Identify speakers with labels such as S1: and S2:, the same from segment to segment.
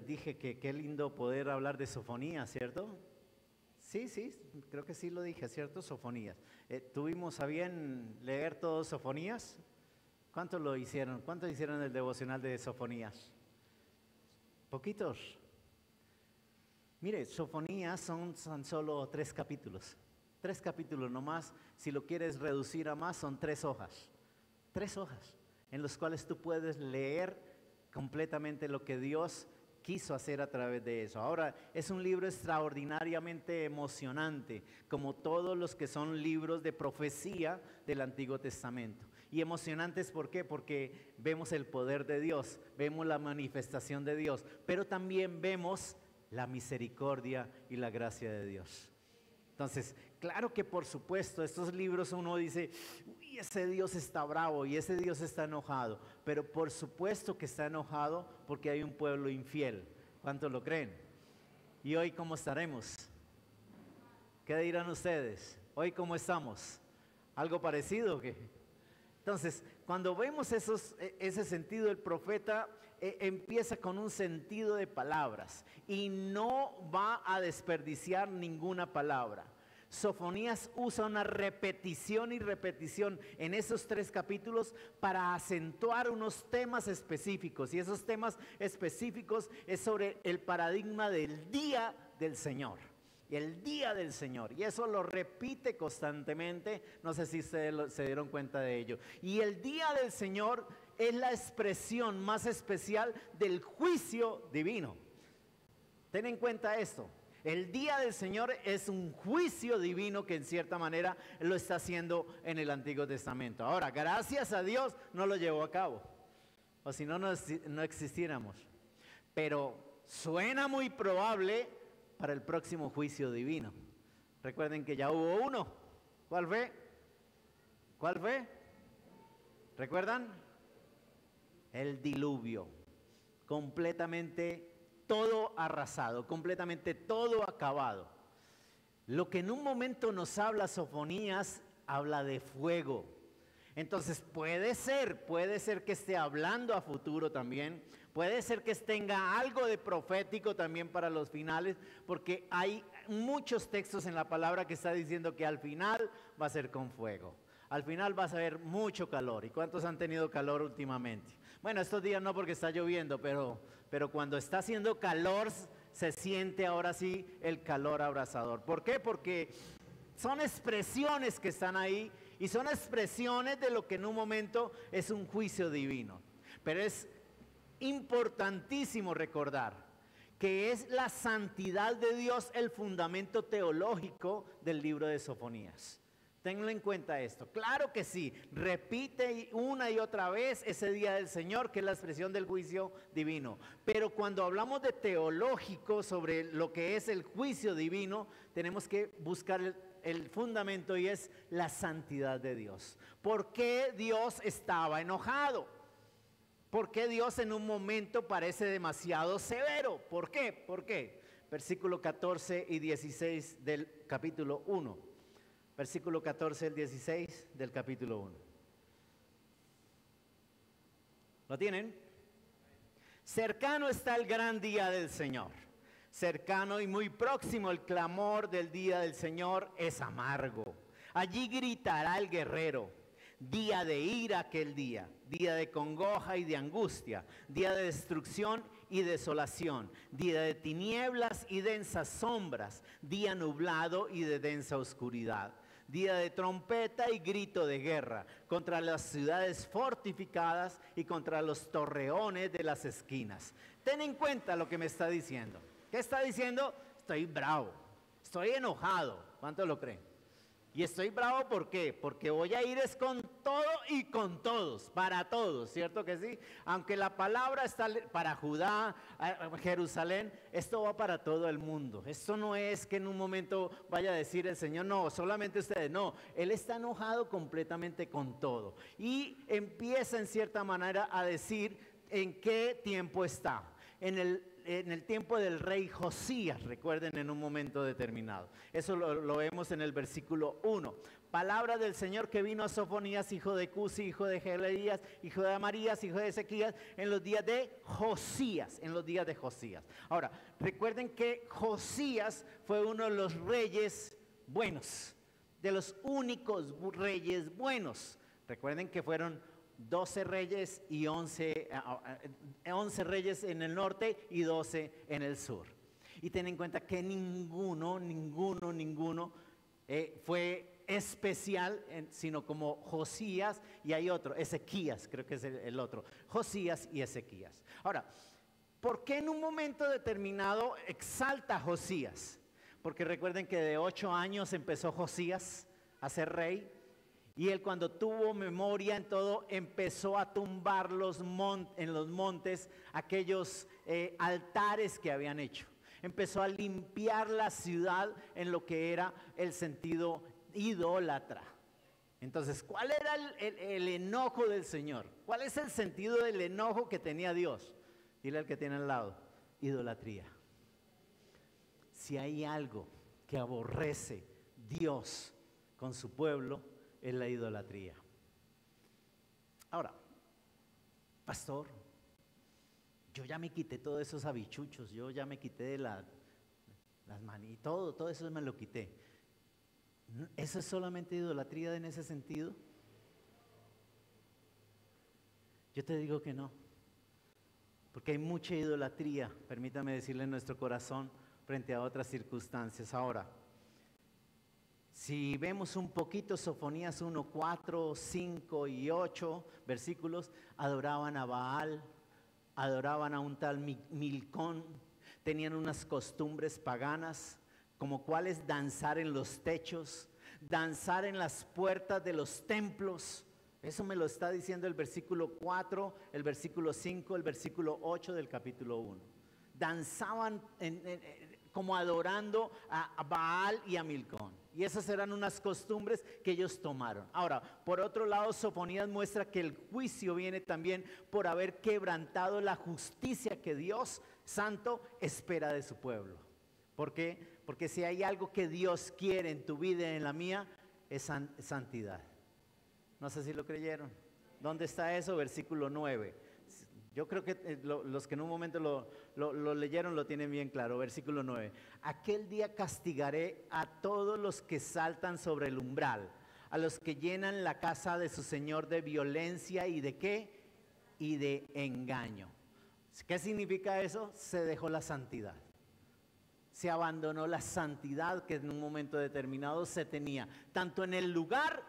S1: Dije que qué lindo poder hablar de Sofonías, ¿cierto? Sí, sí, creo que sí lo dije, ¿cierto? Sofonías. ¿Tuvimos a bien leer todos Sofonías? ¿Cuántos lo hicieron? ¿Cuántos hicieron el devocional de Sofonías? ¿Poquitos? Mire, Sofonías son solo 3 capítulos. 3 capítulos nomás. Si lo quieres reducir a más, son 3 hojas. 3 hojas en los cuales tú puedes leer completamente lo que Dios quiso hacer a través de eso. Ahora, es un libro extraordinariamente emocionante, como todos los que son libros de profecía del Antiguo Testamento. Y emocionantes, ¿por qué? Porque vemos el poder de Dios, vemos la manifestación de Dios, pero también vemos la misericordia y la gracia de Dios. Entonces, claro que por supuesto, estos libros uno dice, uy, ese Dios está bravo y ese Dios está enojado, pero por supuesto que está enojado porque hay un pueblo infiel. ¿Cuántos lo creen? ¿Y hoy cómo estaremos? ¿Qué dirán ustedes? ¿Hoy cómo estamos? ¿Algo parecido? ¿Qué? Entonces, cuando vemos ese sentido, el profeta empieza con un sentido de palabras y no va a desperdiciar ninguna palabra. Sofonías usa una repetición y repetición en esos 3 capítulos para acentuar unos temas específicos, y esos temas específicos es sobre el paradigma del día del Señor. El día del Señor, y eso lo repite constantemente. No sé si ustedes se dieron cuenta de ello. Y el día del Señor es la expresión más especial del juicio divino. Ten en cuenta esto. El día del Señor es un juicio divino que en cierta manera lo está haciendo en el Antiguo Testamento. Ahora, gracias a Dios no lo llevó a cabo, o si no, no existiéramos. Pero suena muy probable para el próximo juicio divino. Recuerden que ya hubo uno. ¿Cuál fue? ¿Cuál fue? ¿Recuerdan? El diluvio. Completamente todo arrasado, completamente todo acabado. Lo que en un momento nos habla Sofonías, habla de fuego. Entonces puede ser que esté hablando a futuro también. Puede ser que tenga algo de profético también para los finales, porque hay muchos textos en la palabra que está diciendo que al final va a ser con fuego. Al final vas a ver mucho calor. ¿Y cuántos han tenido calor últimamente? Bueno, estos días no porque está lloviendo, pero cuando está haciendo calor se siente ahora sí el calor abrasador. ¿Por qué? Porque son expresiones que están ahí y son expresiones de lo que en un momento es un juicio divino. Pero es importantísimo recordar que es la santidad de Dios el fundamento teológico del libro de Sofonías. Tengan en cuenta esto. Claro que sí, repite una y otra vez ese día del Señor, que es la expresión del juicio divino. Pero cuando hablamos de teológico sobre lo que es el juicio divino, tenemos que buscar el fundamento, y es la santidad de Dios. ¿Por qué Dios estaba enojado? ¿Por qué Dios en un momento parece demasiado severo? ¿Por qué? ¿Por qué? Versículo 14 y 16 del capítulo 1. Versículo 14 al 16 del capítulo 1. ¿Lo tienen? Cercano está el gran día del Señor. Cercano y muy próximo el clamor del día del Señor es amargo. Allí gritará el guerrero. Día de ira aquel día, día de congoja y de angustia, día de destrucción y desolación, día de tinieblas y densas sombras, día nublado y de densa oscuridad, día de trompeta y grito de guerra contra las ciudades fortificadas y contra los torreones de las esquinas. Ten en cuenta lo que me está diciendo. ¿Qué está diciendo? Estoy bravo, estoy enojado. ¿Cuántos lo creen? Y estoy bravo, ¿por qué? Porque voy a ir es con todo y con todos, para todos, ¿cierto que sí? Aunque la palabra está para Judá, Jerusalén, esto va para todo el mundo. Esto no es que en un momento vaya a decir el Señor, no, solamente ustedes, no. Él está enojado completamente con todo. Y empieza en cierta manera a decir en qué tiempo está. En el tiempo del rey Josías, recuerden, en un momento determinado. Eso lo vemos en el versículo 1. palabra del Señor que vino a Sofonías, hijo de Cusi, hijo de Gelaías, hijo de Amarías, hijo de Ezequías, en los días de Josías, en los días de Josías. Ahora, recuerden que Josías fue uno de los reyes buenos, de los únicos reyes buenos. Recuerden que fueron 12 reyes y 11 reyes en el norte y 12 en el sur. Y ten en cuenta que ninguno fue especial, sino como Josías y hay otro, Ezequías, creo que es el otro, Josías y Ezequías. Ahora, ¿por qué en un momento determinado exalta a Josías? Porque recuerden que de 8 años empezó Josías a ser rey. Y él, cuando tuvo memoria en todo, empezó a tumbar en los montes aquellos altares que habían hecho. Empezó a limpiar la ciudad en lo que era el sentido idólatra. Entonces, ¿cuál era el enojo del Señor? ¿Cuál es el sentido del enojo que tenía Dios? Dile al que tiene al lado: idolatría. Si hay algo que aborrece Dios con su pueblo, es la idolatría. Ahora, pastor, yo ya me quité todos esos habichuchos, yo ya me quité de las manos, todo eso me lo quité. ¿Eso es solamente idolatría en ese sentido? Yo te digo que no, porque hay mucha idolatría, permítame decirle, en nuestro corazón frente a otras circunstancias. Ahora, si vemos un poquito Sofonías 1, 4, 5 y 8 versículos, adoraban a Baal, adoraban a un tal Milcón, tenían unas costumbres paganas, como cuáles danzar en los techos, danzar en las puertas de los templos. Eso me lo está diciendo el versículo 4, el versículo 5, el versículo 8 del capítulo 1. Danzaban como adorando a Baal y a Milcón. Y esas eran unas costumbres que ellos tomaron. Ahora, por otro lado, Sofonías muestra que el juicio viene también por haber quebrantado la justicia que Dios Santo espera de su pueblo. ¿Por qué? Porque si hay algo que Dios quiere en tu vida y en la mía, es santidad. No sé si lo creyeron. ¿Dónde está eso? Versículo 9. Yo creo que los que en un momento lo leyeron lo tienen bien claro. Versículo 9. Aquel día castigaré a todos los que saltan sobre el umbral, a los que llenan la casa de su señor de violencia y de ¿qué? Y de engaño. ¿Qué significa eso? Se dejó la santidad. Se abandonó la santidad que en un momento determinado se tenía, tanto en el lugar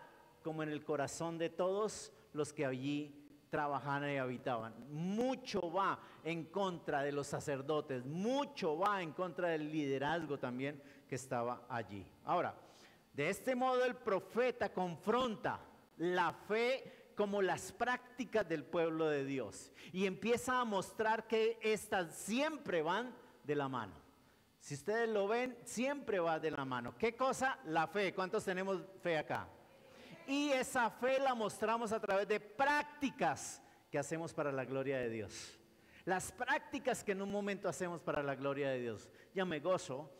S1: como en el corazón de todos los que allí trabajaban y habitaban. Mucho va en contra de los sacerdotes, mucho va en contra del liderazgo también que estaba allí. Ahora, de este modo el profeta confronta la fe como las prácticas del pueblo de Dios y empieza a mostrar que estas siempre van de la mano. Si ustedes lo ven, siempre va de la mano. ¿Qué cosa? La fe. ¿Cuántos tenemos fe acá? Y esa fe la mostramos a través de prácticas que hacemos para la gloria de Dios. Las prácticas que en un momento hacemos para la gloria de Dios. Yo me gozo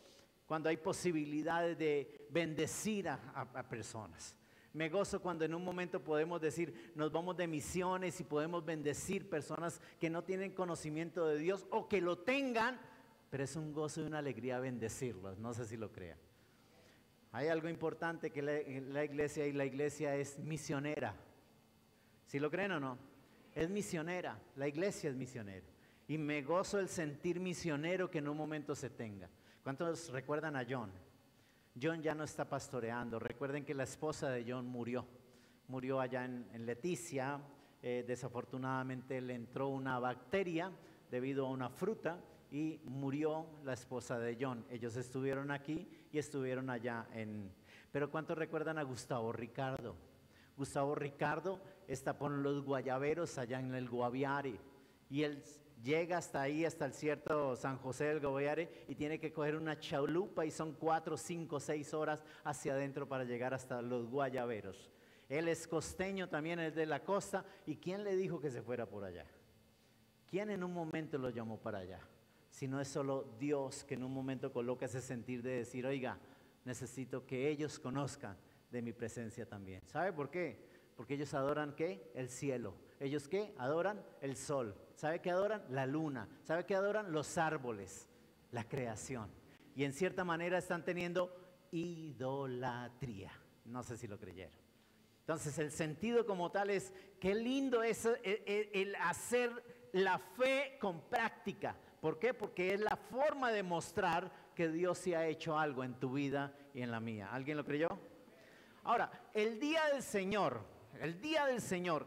S1: cuando hay posibilidades de bendecir a personas. Me gozo cuando en un momento podemos decir, nos vamos de misiones y podemos bendecir personas que no tienen conocimiento de Dios o que lo tengan, pero es un gozo y una alegría bendecirlos. No sé si lo crean. Hay algo importante que la iglesia, y la iglesia es misionera. ¿Sí lo creen o no? Es misionera, la iglesia es misionera. Y me gozo el sentir misionero que en un momento se tenga. ¿Cuántos recuerdan a John? John ya no está pastoreando. Recuerden que la esposa de John murió. Murió allá en Leticia. Desafortunadamente le entró una bacteria debido a una fruta. Y murió la esposa de John. Ellos estuvieron aquí y estuvieron allá Pero ¿cuántos recuerdan a Gustavo Ricardo? Gustavo Ricardo está por los Guayaberos, allá en el Guaviare. Y él llega hasta ahí, hasta el cierto San José del Guaviare, y tiene que coger una chalupa y son 4, 5, 6 horas hacia adentro para llegar hasta los Guayaberos. Él es costeño, también es de la costa. ¿Y quién le dijo que se fuera por allá? ¿Quién en un momento lo llamó para allá? Si no es solo Dios que en un momento coloca ese sentir de decir, oiga, necesito que ellos conozcan de mi presencia también. ¿Sabe por qué? Porque ellos adoran ¿qué? El cielo. ¿Ellos qué? Adoran el sol. ¿Sabe qué adoran? La luna. ¿Sabe qué adoran? Los árboles, la creación. Y en cierta manera están teniendo idolatría. No sé si lo creyeron. Entonces el sentido como tal es, qué lindo es el hacer la fe con práctica. ¿Por qué? Porque es la forma de mostrar que Dios sí ha hecho algo en tu vida y en la mía. ¿Alguien lo creyó? Ahora, el día del Señor,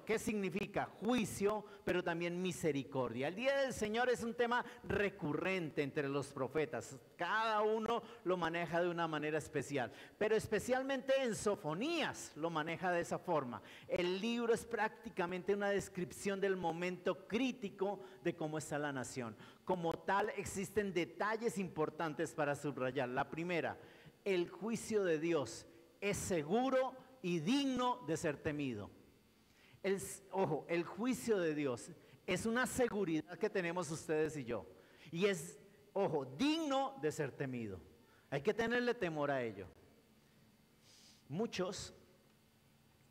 S1: ¿qué significa? Juicio, pero también misericordia. El día del Señor es un tema recurrente entre los profetas. Cada uno lo maneja de una manera especial, pero especialmente en Sofonías lo maneja de esa forma. El libro es prácticamente una descripción del momento crítico de cómo está la nación. Como tal, existen detalles importantes para subrayar. La primera, el juicio de Dios es seguro y digno de ser temido. El juicio de Dios es una seguridad que tenemos ustedes y yo. Y es, digno de ser temido. Hay que tenerle temor a ello. Muchos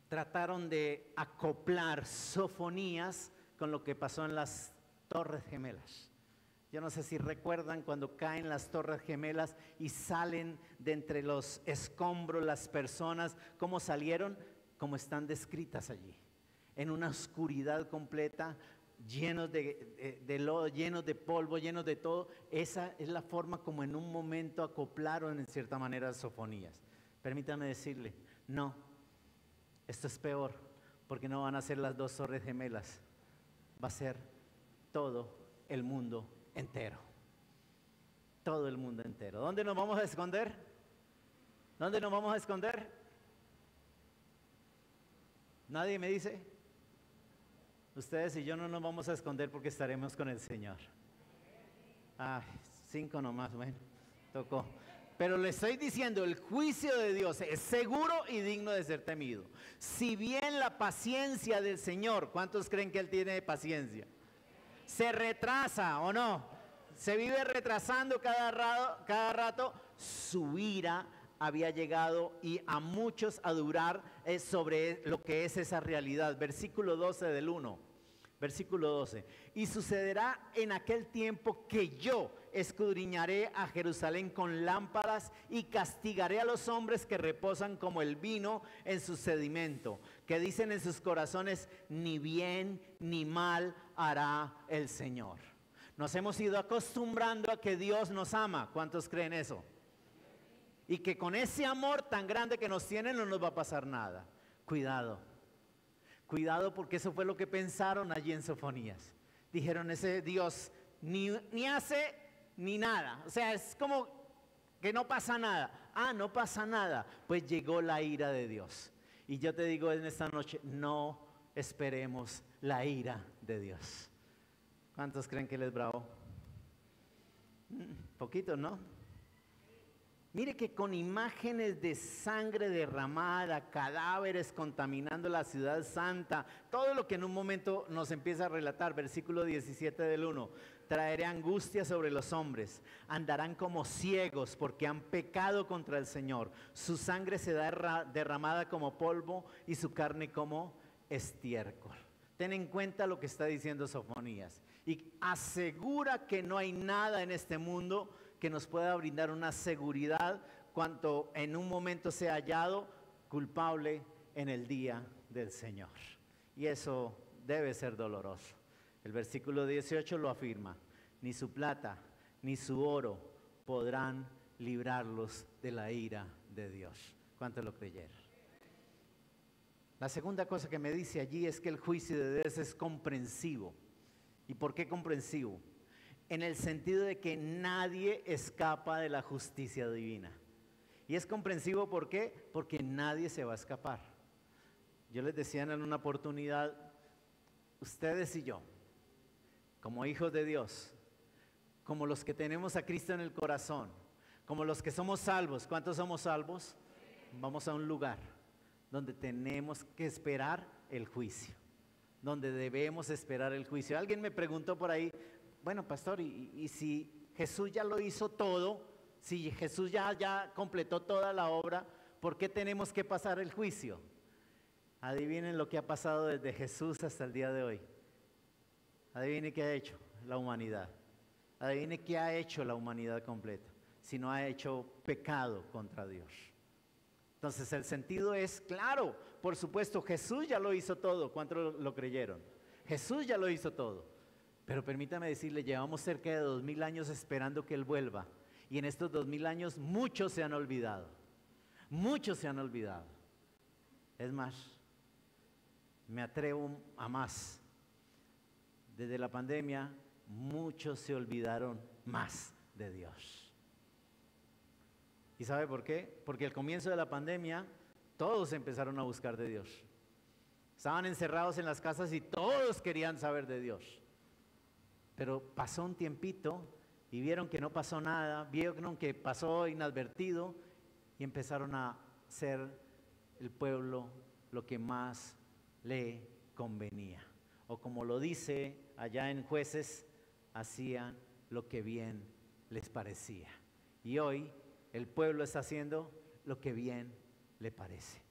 S1: trataron de acoplar Sofonías con lo que pasó en las Torres Gemelas. Yo no sé si recuerdan cuando caen las Torres Gemelas y salen de entre los escombros las personas, cómo salieron, como están descritas allí, en una oscuridad completa, llenos de lodo, llenos de polvo, llenos de todo. Esa es la forma como en un momento acoplaron en cierta manera Sofonías. Permítame decirle, no, esto es peor, porque no van a ser las dos Torres Gemelas, va a ser todo el mundo entero. Todo el mundo entero. ¿Dónde nos vamos a esconder? ¿Dónde nos vamos a esconder? ¿Nadie me dice? Ustedes y yo no nos vamos a esconder porque estaremos con el Señor. Ay, 5 nomás, bueno, tocó. Pero le estoy diciendo, el juicio de Dios es seguro y digno de ser temido. Si bien la paciencia del Señor, ¿cuántos creen que Él tiene paciencia? Se retrasa o no, se vive retrasando cada rato, su ira había llegado y a muchos a durar sobre lo que es esa realidad. Versículo 12 del 1, versículo 12. Y sucederá en aquel tiempo que yo escudriñaré a Jerusalén con lámparas y castigaré a los hombres que reposan como el vino en su sedimento, que dicen en sus corazones, ni bien ni mal hará el Señor. Nos hemos ido acostumbrando a que Dios nos ama. ¿Cuántos creen eso? Y que con ese amor tan grande que nos tiene no nos va a pasar nada. Cuidado, cuidado, porque eso fue lo que pensaron allí en Sofonías. Dijeron, ese Dios ni hace ni nada. O sea, es como que no pasa nada. Ah, no pasa nada. Pues llegó la ira de Dios. Y yo te digo en esta noche, no esperemos la ira de Dios. ¿Cuántos creen que Él es bravo? Poquito, ¿no? Mire que con imágenes de sangre derramada, cadáveres contaminando la ciudad santa, todo lo que en un momento nos empieza a relatar, versículo 17 del 1, traeré angustia sobre los hombres, andarán como ciegos porque han pecado contra el Señor, su sangre será derramada como polvo y su carne como estiércol. Ten en cuenta lo que está diciendo Sofonías y asegura que no hay nada en este mundo que nos pueda brindar una seguridad cuanto en un momento sea hallado culpable en el día del Señor. Y eso debe ser doloroso. El versículo 18 lo afirma, ni su plata ni su oro podrán librarlos de la ira de Dios. ¿Cuántos lo creyeron? La segunda cosa que me dice allí es que el juicio de Dios es comprensivo. ¿Y por qué comprensivo? En el sentido de que nadie escapa de la justicia divina. Y es comprensivo, ¿por qué? Porque nadie se va a escapar. Yo les decía en una oportunidad, ustedes y yo, como hijos de Dios, como los que tenemos a Cristo en el corazón, como los que somos salvos, ¿cuántos somos salvos? Vamos a un lugar donde tenemos que esperar el juicio, donde debemos esperar el juicio. Alguien me preguntó por ahí, bueno, pastor, y si Jesús ya lo hizo todo, si Jesús ya completó toda la obra, ¿por qué tenemos que pasar el juicio? Adivinen lo que ha pasado desde Jesús hasta el día de hoy. Adivinen qué ha hecho la humanidad. Adivinen qué ha hecho la humanidad completa. Si no ha hecho pecado contra Dios. Entonces el sentido es claro, por supuesto, Jesús ya lo hizo todo. ¿Cuántos lo creyeron? Jesús ya lo hizo todo. Pero permítame decirle, llevamos cerca de 2000 años esperando que Él vuelva. Y en estos 2000 años muchos se han olvidado. Muchos se han olvidado. Es más, me atrevo a más. Desde la pandemia, muchos se olvidaron más de Dios. ¿Y sabe por qué? Porque al comienzo de la pandemia, todos empezaron a buscar de Dios. Estaban encerrados en las casas y todos querían saber de Dios. Pero pasó un tiempito y vieron que no pasó nada, vieron que pasó inadvertido y empezaron a ser el pueblo lo que más le convenía. O como lo dice allá en Jueces, hacían lo que bien les parecía. Y hoy el pueblo está haciendo lo que bien le parece.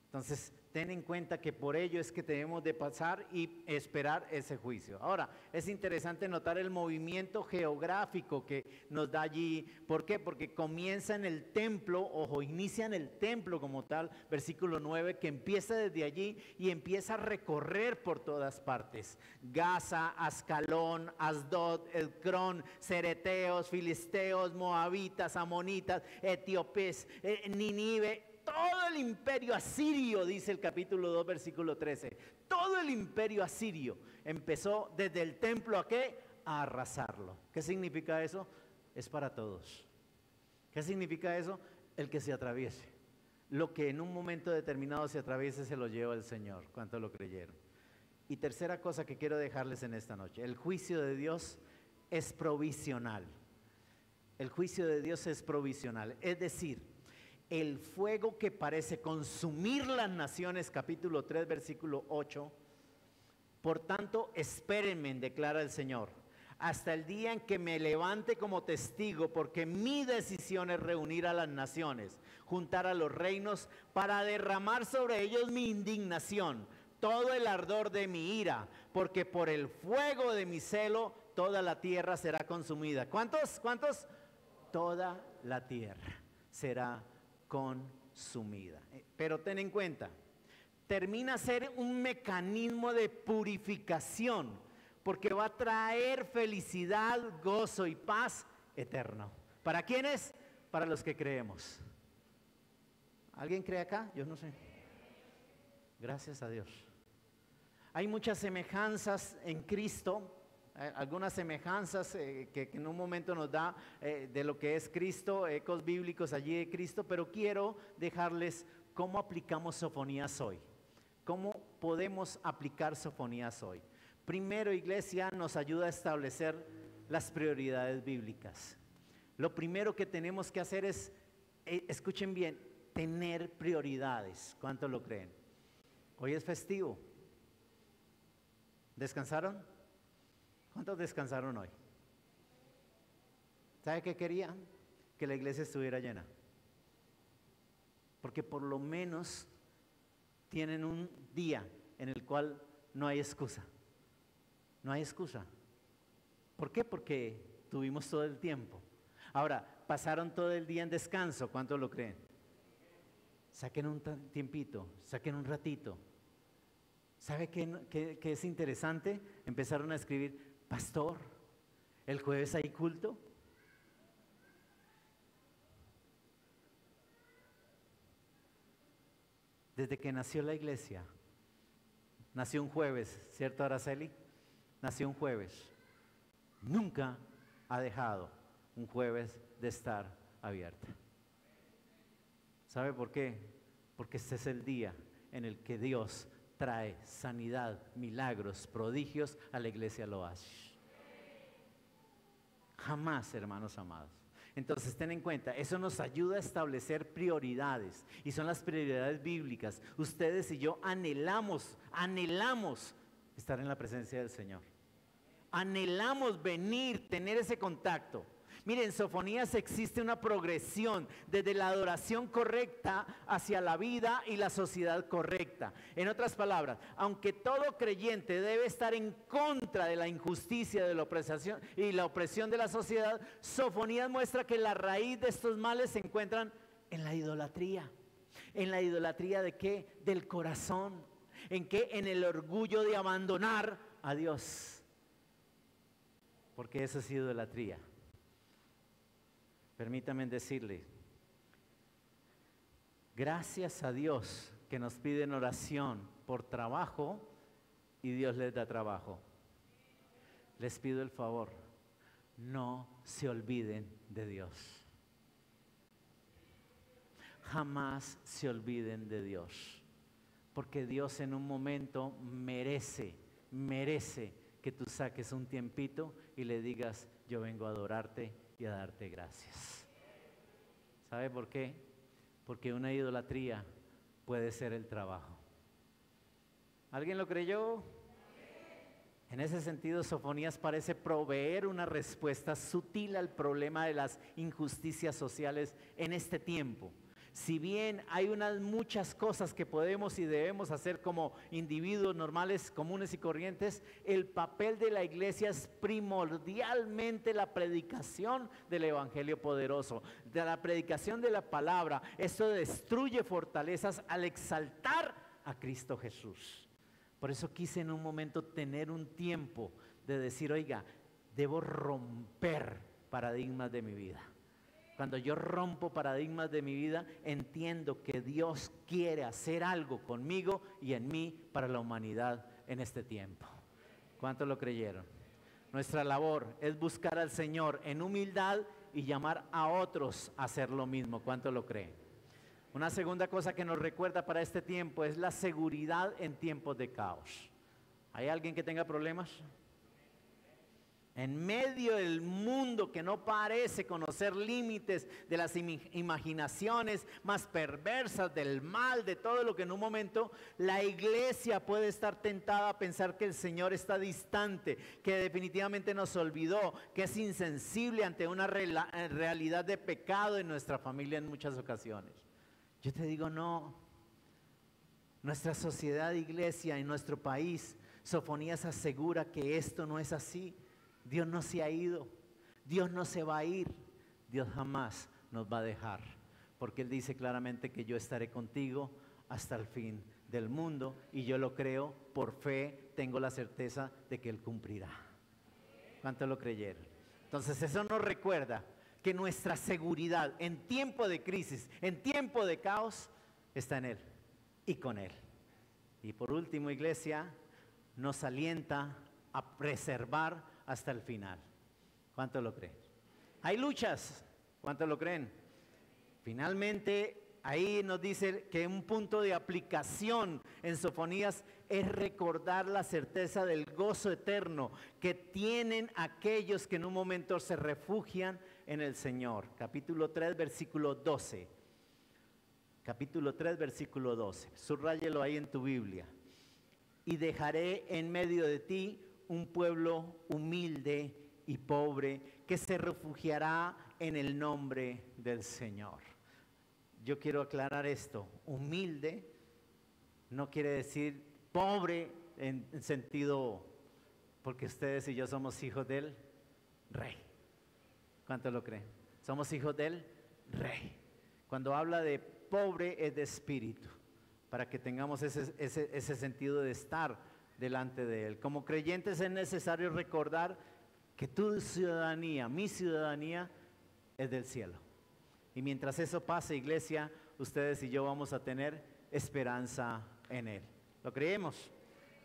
S1: Entonces, ten en cuenta que por ello es que debemos de pasar y esperar ese juicio. Ahora, es interesante notar el movimiento geográfico que nos da allí. ¿Por qué? Porque comienza en el templo, ojo, inicia en el templo como tal, versículo 9, que empieza desde allí y empieza a recorrer por todas partes. Gaza, Ascalón, Asdod, Edcrón, Cereteos, Filisteos, Moabitas, Amonitas, Etíopes, Ninive. Todo el imperio asirio, dice el capítulo 2, versículo 13. Todo el imperio asirio empezó desde el templo ¿a qué? A arrasarlo. ¿Qué significa eso? Es para todos. ¿Qué significa eso? El que se atraviese. Lo que en un momento determinado se atraviese se lo lleva el Señor. ¿Cuántos lo creyeron? Y tercera cosa que quiero dejarles en esta noche. El juicio de Dios es provisional. El juicio de Dios es provisional. Es decir, el fuego que parece consumir las naciones, capítulo 3, versículo 8. Por tanto, espérenme, declara el Señor, hasta el día en que me levante como testigo, porque mi decisión es reunir a las naciones, juntar a los reinos, para derramar sobre ellos mi indignación, todo el ardor de mi ira, porque por el fuego de mi celo toda la tierra será consumida. ¿Cuántos? ¿Cuántos? Toda la tierra será consumida. Pero ten en cuenta, termina a ser un mecanismo de purificación, porque va a traer felicidad, gozo y paz eterno. ¿Para quiénes? Para los que creemos. ¿Alguien cree acá? Yo no sé. Gracias a Dios. Hay muchas semejanzas en Cristo. Algunas semejanzas que en un momento nos da de lo que es Cristo, ecos bíblicos allí de Cristo, pero quiero dejarles cómo aplicamos Sofonías hoy. ¿Cómo podemos aplicar Sofonías hoy? Primero, iglesia, nos ayuda a establecer las prioridades bíblicas. Lo primero que tenemos que hacer es, escuchen bien, tener prioridades. ¿Cuántos lo creen? Hoy es festivo. ¿Descansaron? ¿Cuántos descansaron hoy? ¿Sabe qué querían? Que la iglesia estuviera llena. Porque por lo menos tienen un día en el cual no hay excusa. No hay excusa. ¿Por qué? Porque tuvimos todo el tiempo. Ahora, pasaron todo el día en descanso. ¿Cuántos lo creen? Saquen un tiempito, saquen un ratito. ¿Sabe qué es interesante? Empezaron a escribir: pastor, ¿el jueves hay culto? Desde que nació la iglesia, nació un jueves, ¿cierto, Araceli? Nació un jueves. Nunca ha dejado un jueves de estar abierta. ¿Sabe por qué? Porque este es el día en el que Dios trae sanidad, milagros, prodigios a la iglesia Loash. Jamás, hermanos amados. Entonces ten en cuenta, eso nos ayuda a establecer prioridades, y son las prioridades bíblicas. Ustedes y yo anhelamos estar en la presencia del Señor. Anhelamos venir, tener ese contacto. Miren, en Sofonías existe una progresión desde la adoración correcta hacia la vida y la sociedad correcta. En otras palabras, aunque todo creyente debe estar en contra de la injusticia de la opresión y la opresión de la sociedad, Sofonías muestra que la raíz de estos males se encuentran en la idolatría. ¿En la idolatría de qué? Del corazón. ¿En qué? En el orgullo de abandonar a Dios. Porque eso es idolatría. Permítame decirle, gracias a Dios que nos piden oración por trabajo y Dios les da trabajo. Les pido el favor, no se olviden de Dios. Jamás se olviden de Dios, porque Dios en un momento merece que tú saques un tiempito y le digas, yo vengo a adorarte y a darte gracias. ¿Sabe por qué? Porque una idolatría puede ser el trabajo. ¿Alguien lo creyó? En ese sentido, Sofonías parece proveer una respuesta sutil al problema de las injusticias sociales en este tiempo. Si bien hay muchas cosas que podemos y debemos hacer como individuos normales, comunes y corrientes, el papel de la iglesia es primordialmente la predicación del evangelio poderoso, de la predicación de la palabra. Esto destruye fortalezas al exaltar a Cristo Jesús. Por eso quise en un momento tener un tiempo de decir, oiga, debo romper paradigmas de mi vida. Cuando yo rompo paradigmas de mi vida, entiendo que Dios quiere hacer algo conmigo y en mí para la humanidad en este tiempo. ¿Cuántos lo creyeron? Nuestra labor es buscar al Señor en humildad y llamar a otros a hacer lo mismo. ¿Cuántos lo creen? Una segunda cosa que nos recuerda para este tiempo es la seguridad en tiempos de caos. ¿Hay alguien que tenga problemas? En medio del mundo que no parece conocer límites de las imaginaciones más perversas, del mal, de todo lo que en un momento la iglesia puede estar tentada a pensar que el Señor está distante, que definitivamente nos olvidó, que es insensible ante una realidad de pecado en nuestra familia en muchas ocasiones. Yo te digo, no. Nuestra sociedad, iglesia, en nuestro país, Sofonías asegura que esto no es así. Dios no se ha ido, Dios no se va a ir, Dios jamás nos va a dejar, porque Él dice claramente que yo estaré contigo hasta el fin del mundo, y yo lo creo, por fe tengo la certeza de que Él cumplirá. ¿Cuántos lo creyeron? Entonces eso nos recuerda que nuestra seguridad en tiempo de crisis, en tiempo de caos, está en Él y con Él. Y por último, iglesia, nos alienta a preservar hasta el final. ¿Cuántos lo creen? Hay luchas. ¿Cuántos lo creen? Finalmente, ahí nos dice que un punto de aplicación en Sofonías es recordar la certeza del gozo eterno que tienen aquellos que en un momento se refugian en el Señor. Capítulo 3, versículo 12. Capítulo 3, versículo 12. Subráyelo ahí en tu Biblia. Y dejaré en medio de ti un pueblo humilde y pobre que se refugiará en el nombre del Señor. Yo quiero aclarar esto. Humilde no quiere decir pobre en sentido, porque ustedes y yo somos hijos del Rey. ¿Cuántos lo creen? Somos hijos del Rey. Cuando habla de pobre es de espíritu, para que tengamos ese sentido de estar delante de Él. Como creyentes es necesario recordar que tu ciudadanía, mi ciudadanía, es del cielo. Y mientras eso pase, iglesia, ustedes y yo vamos a tener esperanza en Él. ¿Lo creemos?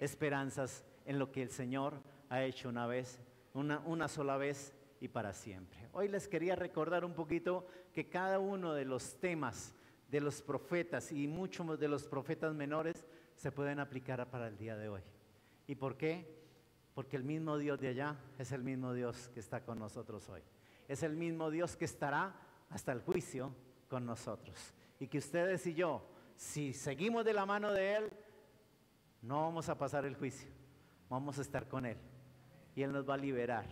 S1: Esperanzas en lo que el Señor ha hecho una vez, una sola vez y para siempre. Hoy les quería recordar un poquito que cada uno de los temas de los profetas y muchos de los profetas menores se pueden aplicar para el día de hoy. ¿Y por qué? Porque el mismo Dios de allá es el mismo Dios que está con nosotros hoy. Es el mismo Dios que estará hasta el juicio con nosotros. Y que ustedes y yo, si seguimos de la mano de Él, no vamos a pasar el juicio. Vamos a estar con Él. Y Él nos va a liberar.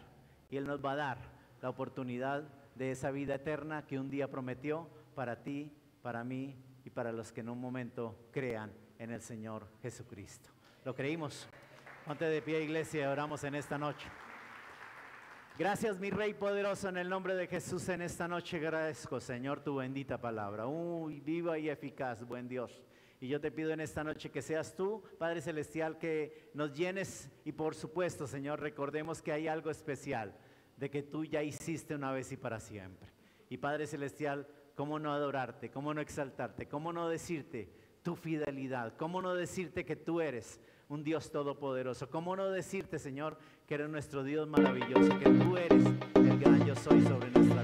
S1: Y Él nos va a dar la oportunidad de esa vida eterna que un día prometió para ti, para mí y para los que en un momento crean en el Señor Jesucristo. ¿Lo creímos? Ponte de pie, iglesia, y oramos en esta noche. Gracias, mi Rey poderoso, en el nombre de Jesús. En esta noche agradezco, Señor, tu bendita palabra. Viva y eficaz, buen Dios. Y yo te pido en esta noche que seas tú, Padre Celestial, que nos llenes. Y por supuesto, Señor, recordemos que hay algo especial, de que tú ya hiciste una vez y para siempre. Y Padre Celestial, ¿cómo no adorarte? ¿Cómo no exaltarte? ¿Cómo no decirte tu fidelidad? ¿Cómo no decirte que tú eres un Dios todopoderoso? ¿Cómo no decirte, Señor, que eres nuestro Dios maravilloso, que tú eres el gran yo soy sobre nuestra